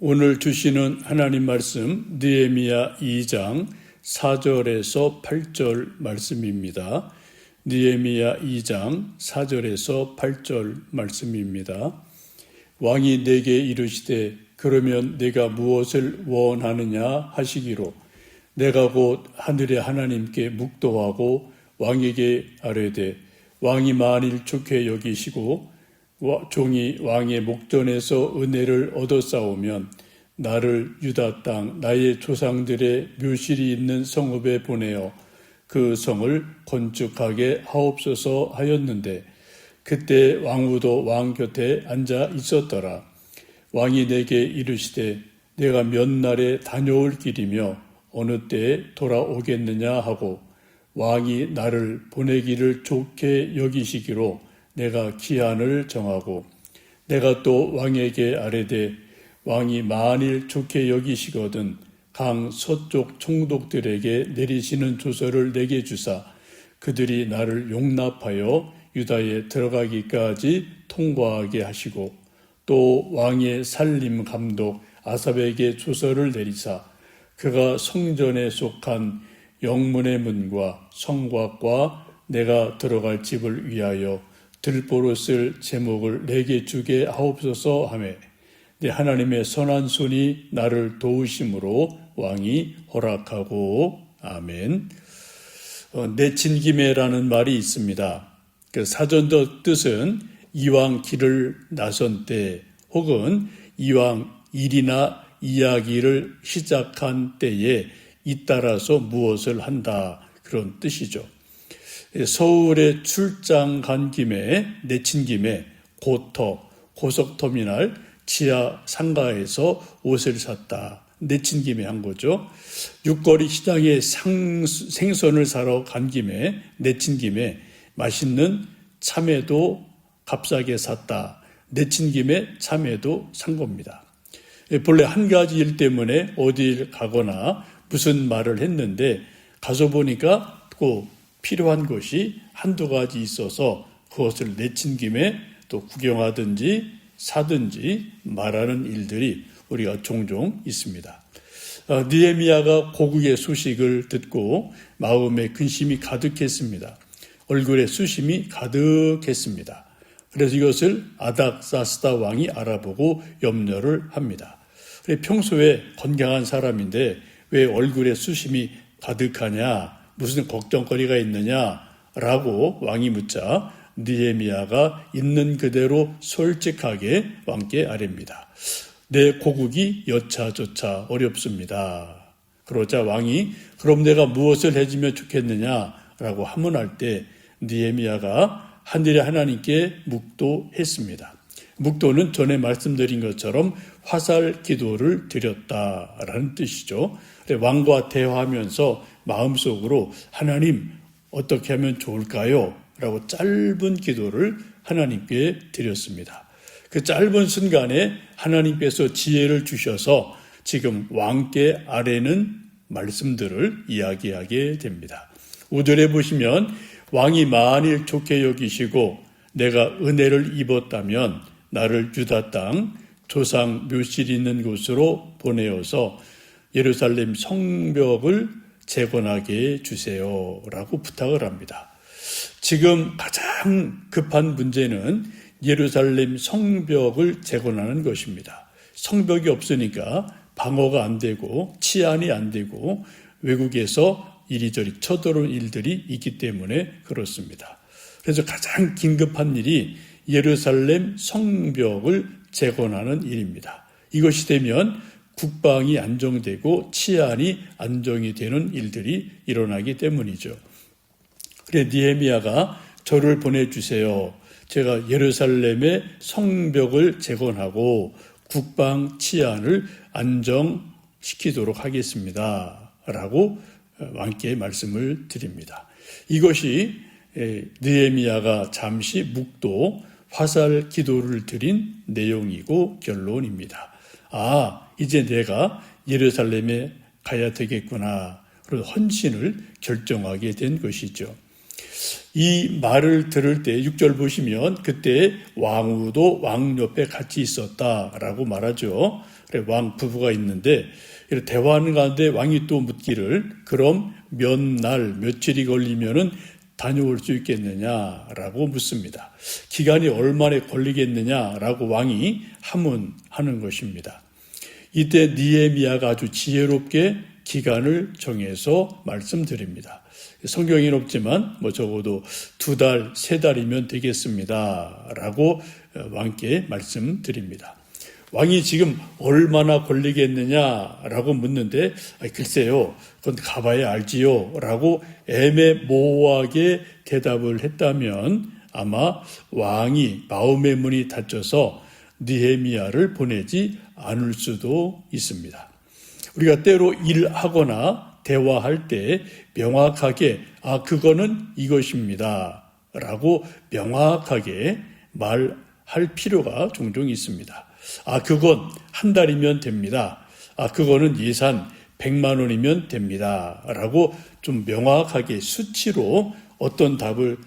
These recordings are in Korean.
오늘 주시는 하나님 말씀 느헤미야 2장 4절에서 8절 말씀입니다. 느헤미야 2장 4절에서 8절 말씀입니다. 왕이 내게 이르시되 그러면 내가 무엇을 원하느냐 하시기로 내가 곧 하늘의 하나님께 묵도하고 왕에게 아뢰되 왕이 만일 좋게 여기시고 종이 왕의 목전에서 은혜를 얻어싸우면 나를 유다 땅 나의 조상들의 묘실이 있는 성읍에 보내어 그 성을 건축하게 하옵소서 하였는데 그때 왕후도 왕 곁에 앉아 있었더라. 왕이 내게 이르시되 내가 몇 날에 다녀올 길이며 어느 때에 돌아오겠느냐 하고 왕이 나를 보내기를 좋게 여기시기로 내가 기한을 정하고 내가 또 왕에게 아뢰되 왕이 만일 좋게 여기시거든 강 서쪽 총독들에게 내리시는 조서를 내게 주사 그들이 나를 용납하여 유다에 들어가기까지 통과하게 하시고 또 왕의 살림 감독 아삽에게 조서를 내리사 그가 성전에 속한 영문의 문과 성곽과 내가 들어갈 집을 위하여 들보로 쓸 제목을 내게 주게 하옵소서 하매 내 하나님의 선한 손이 나를 도우심으로 왕이 허락하고 아멘. 내친김에라는 말이 있습니다. 그 사전적 뜻은 이왕 길을 나선 때 혹은 이왕 일이나 이야기를 시작한 때에 잇따라서 무엇을 한다 그런 뜻이죠. 서울에 출장 간 김에 내친 김에 고속터미널 지하 상가에서 옷을 샀다. 내친 김에 한 거죠. 육거리 시장에 생선을 사러 간 김에 내친 김에 맛있는 참외도 값싸게 샀다. 내친 김에 참외도 산 겁니다. 본래 한 가지 일 때문에 어딜 가거나 무슨 말을 했는데 가서 보니까 꼭 필요한 것이 한두 가지 있어서 그것을 내친 김에 또 구경하든지 사든지 말하는 일들이 우리가 종종 있습니다. 느헤미야가 고국의 소식을 듣고 마음에 근심이 가득했습니다. 얼굴에 수심이 가득했습니다. 그래서 이것을 아닥사스다 왕이 알아보고 염려를 합니다. 평소에 건강한 사람인데 왜 얼굴에 수심이 가득하냐? 무슨 걱정거리가 있느냐라고 왕이 묻자 느헤미야가 있는 그대로 솔직하게 왕께 아뢰입니다. 내 고국이 여차저차 어렵습니다. 그러자 왕이 그럼 내가 무엇을 해주면 좋겠느냐라고 하문할 때 느헤미야가 하늘의 하나님께 묵도했습니다. 묵도는 전에 말씀드린 것처럼 화살 기도를 드렸다라는 뜻이죠. 왕과 대화하면서 마음속으로 하나님 어떻게 하면 좋을까요? 라고 짧은 기도를 하나님께 드렸습니다. 그 짧은 순간에 하나님께서 지혜를 주셔서 지금 왕께 아뢰는 말씀들을 이야기하게 됩니다. 5절에 보시면 왕이 만일 좋게 여기시고 내가 은혜를 입었다면 나를 유다 땅 조상 묘실이 있는 곳으로 보내어서 예루살렘 성벽을 재건하게 해주세요 라고 부탁을 합니다. 지금 가장 급한 문제는 예루살렘 성벽을 재건하는 것입니다. 성벽이 없으니까 방어가 안 되고 치안이 안 되고 외국에서 이리저리 쳐들어온 일들이 있기 때문에 그렇습니다. 그래서 가장 긴급한 일이 예루살렘 성벽을 재건하는 일입니다. 이것이 되면 국방이 안정되고 치안이 안정이 되는 일들이 일어나기 때문이죠. 그래 느헤미야가 저를 보내주세요. 제가 예루살렘의 성벽을 재건하고 국방 치안을 안정시키도록 하겠습니다. 라고 왕께 말씀을 드립니다. 이것이 느헤미야가 잠시 묵도 화살 기도를 드린 내용이고 결론입니다. 이제 내가 예루살렘에 가야 되겠구나. 그런 헌신을 결정하게 된 것이죠. 이 말을 들을 때 6절 보시면 그때 왕후도 왕 옆에 같이 있었다라고 말하죠. 그래, 왕 부부가 있는데 대화하는 가운데 왕이 또 묻기를 그럼 몇 날 며칠이 걸리면은 다녀올 수 있겠느냐라고 묻습니다. 기간이 얼마나 걸리겠느냐라고 왕이 하문하는 것입니다. 이때 느헤미야가 아주 지혜롭게 기간을 정해서 말씀드립니다. 성경에는 없지만 적어도 2달, 3달이면 되겠습니다 라고 왕께 말씀드립니다. 왕이 지금 얼마나 걸리겠느냐라고 묻는데 글쎄요, 그건 가봐야 알지요 라고 애매모호하게 대답을 했다면 아마 왕이 마음의 문이 닫혀서 느헤미야를 보내지 않을 수도 있습니다. 우리가 때로 일하거나 대화할 때 명확하게 그거는 이것입니다 라고 명확하게 말할 필요가 종종 있습니다. 그건 한 달이면 됩니다. 그거는 예산 100만 원이면 됩니다 라고 좀 명확하게 수치로 어떤 답을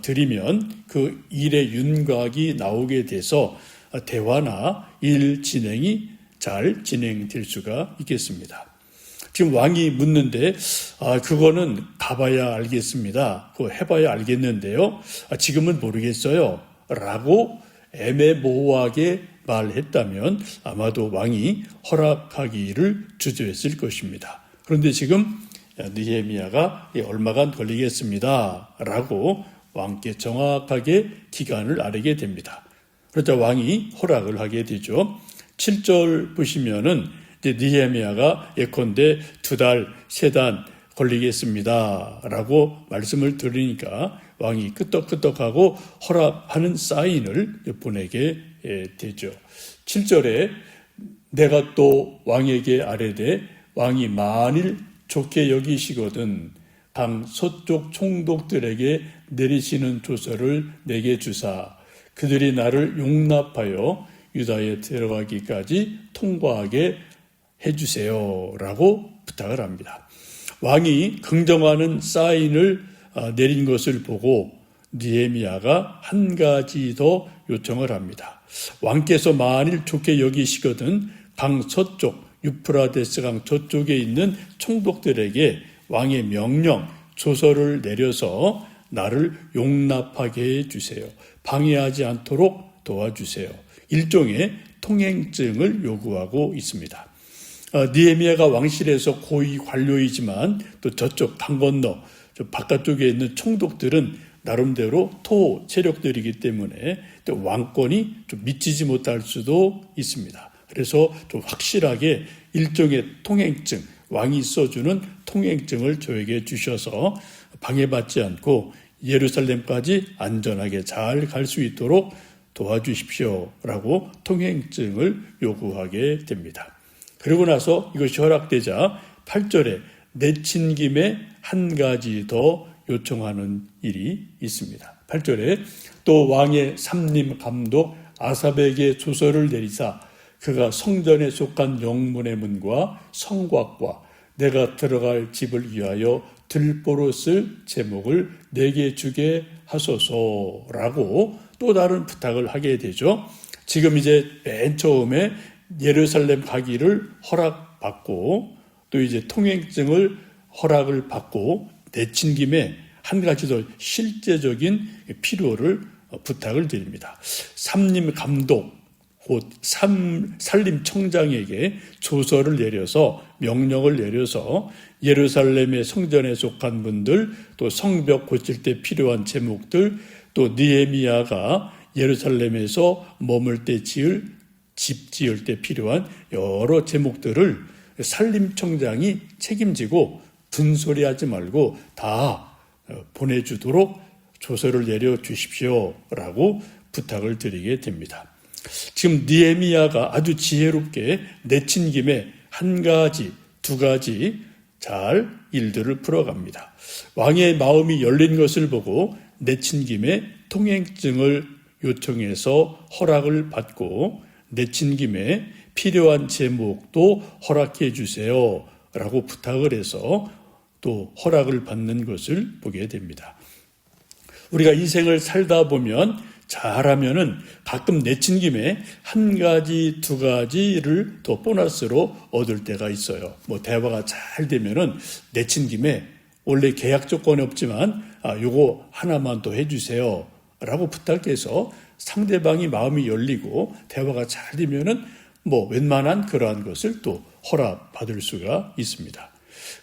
드리면 그 일의 윤곽이 나오게 돼서 대화나 일 진행이 잘 진행될 수가 있겠습니다. 지금 왕이 묻는데 그거는 가봐야 알겠습니다. 그거 해봐야 알겠는데요. 지금은 모르겠어요 라고 애매모호하게 말했다면 아마도 왕이 허락하기를 주저했을 것입니다. 그런데 지금 느헤미야가 얼마간 걸리겠습니다 라고 왕께 정확하게 기간을 아뢰게 됩니다. 그러자 왕이 허락을 하게 되죠. 7절 보시면은 느헤미야가 예컨대 2달, 3달 걸리겠습니다 라고 말씀을 들으니까 왕이 끄떡끄떡하고 허락하는 사인을 보내게 되죠. 7절에 내가 또 왕에게 아뢰되 왕이 만일 좋게 여기시거든 강 서쪽 총독들에게 내리시는 조서를 내게 주사 그들이 나를 용납하여 유다에 들어가기까지 통과하게 해주세요 라고 부탁을 합니다. 왕이 긍정하는 사인을 내린 것을 보고 느헤미야가 한 가지 더 요청을 합니다. 왕께서 만일 좋게 여기시거든 강 서쪽 유프라데스 강 저쪽에 있는 총독들에게 왕의 명령 조서를 내려서 나를 용납하게 해주세요. 방해하지 않도록 도와주세요. 일종의 통행증을 요구하고 있습니다. 느헤미야가 왕실에서 고위 관료이지만 또 저쪽 강 건너 바깥쪽에 있는 총독들은 나름대로 토 세력들이기 때문에 또 왕권이 좀 미치지 못할 수도 있습니다. 그래서 좀 확실하게 일종의 통행증, 왕이 써주는 통행증을 저에게 주셔서 방해받지 않고 예루살렘까지 안전하게 잘 갈 수 있도록 도와주십시오라고 통행증을 요구하게 됩니다. 그리고 나서 이것이 허락되자 8절에 내친 김에 한 가지 더 요청하는 일이 있습니다. 8절에 또 왕의 삼림 감독 아삽에게 조서를 내리사 그가 성전에 속한 영문의 문과 성곽과 내가 들어갈 집을 위하여 들보로 쓸 제목을 내게 주게 하소서라고 또 다른 부탁을 하게 되죠. 지금 이제 맨 처음에 예루살렘 가기를 허락받고 또 이제 통행증을 허락을 받고 내친 김에 한 가지 더 실제적인 필요를 부탁을 드립니다. 삼림 감독 곧 산림청장에게 조서를 내려서 명령을 내려서 예루살렘의 성전에 속한 분들 또 성벽 고칠 때 필요한 제목들 또 느헤미야가 예루살렘에서 머물 때 집 지을 때 필요한 여러 제목들을 산림청장이 책임지고 든소리하지 말고 다 보내주도록 조서를 내려주십시오라고 부탁을 드리게 됩니다. 지금 느헤미야가 아주 지혜롭게 내친 김에 한 가지, 두 가지 잘 일들을 풀어갑니다. 왕의 마음이 열린 것을 보고 내친 김에 통행증을 요청해서 허락을 받고 내친 김에 필요한 제목도 허락해 주세요 라고 부탁을 해서 또 허락을 받는 것을 보게 됩니다. 우리가 인생을 살다 보면 잘하면은 가끔 내친 김에 한 가지, 두 가지를 더 보너스로 얻을 때가 있어요. 뭐 대화가 잘 되면은 내친 김에 원래 계약 조건이 없지만 요거 하나만 더 해주세요 라고 부탁해서 상대방이 마음이 열리고 대화가 잘 되면은 뭐 웬만한 그러한 것을 또 허락받을 수가 있습니다.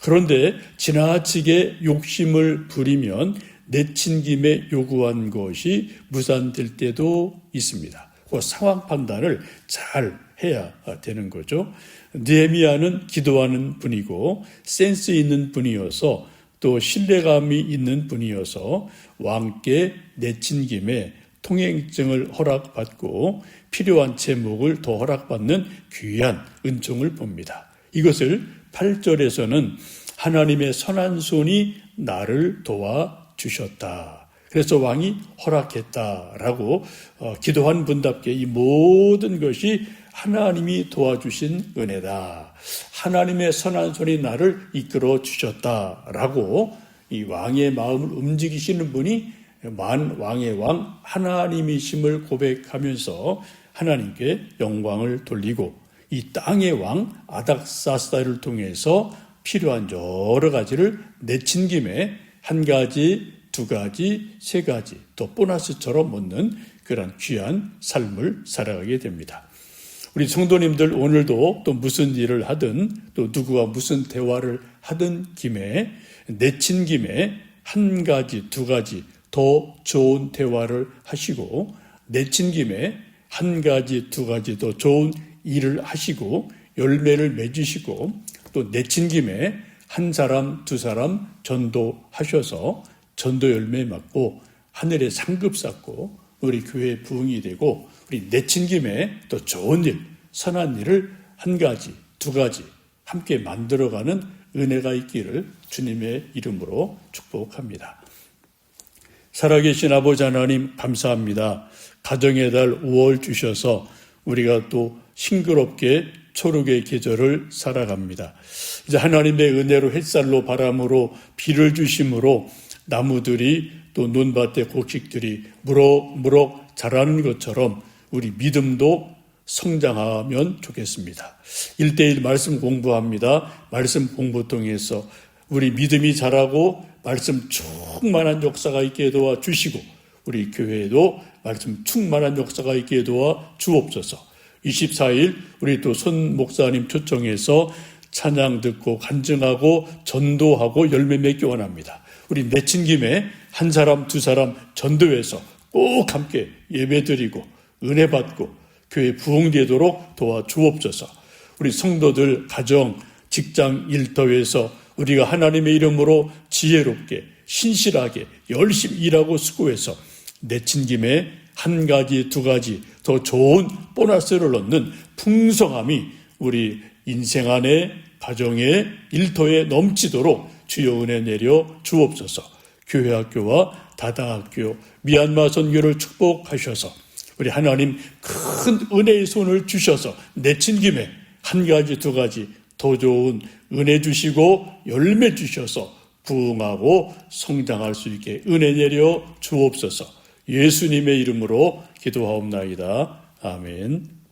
그런데 지나치게 욕심을 부리면 내친 김에 요구한 것이 무산될 때도 있습니다. 그 상황 판단을 잘 해야 되는 거죠. 느헤미야는 기도하는 분이고 센스 있는 분이어서 또 신뢰감이 있는 분이어서 왕께 내친 김에 통행증을 허락받고 필요한 제목을 더 허락받는 귀한 은총을 봅니다. 이것을 8절에서는 하나님의 선한 손이 나를 도와주셨다. 그래서 왕이 허락했다라고 기도한 분답게 이 모든 것이 하나님이 도와주신 은혜다. 하나님의 선한 손이 나를 이끌어 주셨다라고 이 왕의 마음을 움직이시는 분이 만왕의 왕 하나님이심을 고백하면서 하나님께 영광을 돌리고 이 땅의 왕 아닥사스다를 통해서 필요한 여러 가지를 내친 김에 한 가지, 두 가지, 세 가지 또 보너스처럼 얻는 그런 귀한 삶을 살아가게 됩니다. 우리 성도님들 오늘도 또 무슨 일을 하든 또 누구와 무슨 대화를 하든 김에 내친 김에 한 가지, 두 가지 더 좋은 대화를 하시고 내친 김에 한 가지, 두 가지 더 좋은 일을 하시고 열매를 맺으시고 또 내친 김에 한 사람, 두 사람 전도하셔서 전도 열매 맞고 하늘에 상급 쌓고 우리 교회에 부흥이 되고 우리 내친 김에 또 좋은 일, 선한 일을 한 가지, 두 가지 함께 만들어가는 은혜가 있기를 주님의 이름으로 축복합니다. 살아계신 아버지 하나님 감사합니다. 가정의 달 5월 주셔서 우리가 또 싱그럽게 초록의 계절을 살아갑니다. 이제 하나님의 은혜로 햇살로 바람으로 비를 주심으로 나무들이 또 논밭의 곡식들이 무럭무럭 자라는 것처럼 우리 믿음도 성장하면 좋겠습니다. 1:1 말씀 공부합니다. 말씀 공부 통해서 우리 믿음이 자라고 말씀 충만한 역사가 있게 도와주시고 우리 교회에도 말씀 충만한 역사가 있게 도와주옵소서. 24일 우리 또 손 목사님 초청해서 찬양 듣고 간증하고 전도하고 열매 맺기 원합니다. 우리 내친 김에 한 사람 두 사람 전도해서 꼭 함께 예배드리고 은혜 받고 교회 부흥되도록 도와주옵소서. 우리 성도들 가정 직장 일터에서 우리가 하나님의 이름으로 지혜롭게 신실하게 열심히 일하고 수고해서 내친 김에 한 가지 두 가지 더 좋은 보너스를 얻는 풍성함이 우리 인생 안에 가정에 일터에 넘치도록 주여 은혜 내려 주옵소서. 교회 학교와 다다학교 미얀마 선교를 축복하셔서 우리 하나님 큰 은혜의 손을 주셔서 내친 김에 한 가지 두 가지 더 좋은 은혜 주시고 열매 주셔서 부흥하고 성장할 수 있게 은혜 내려 주옵소서. 예수님의 이름으로 기도하옵나이다. 아멘.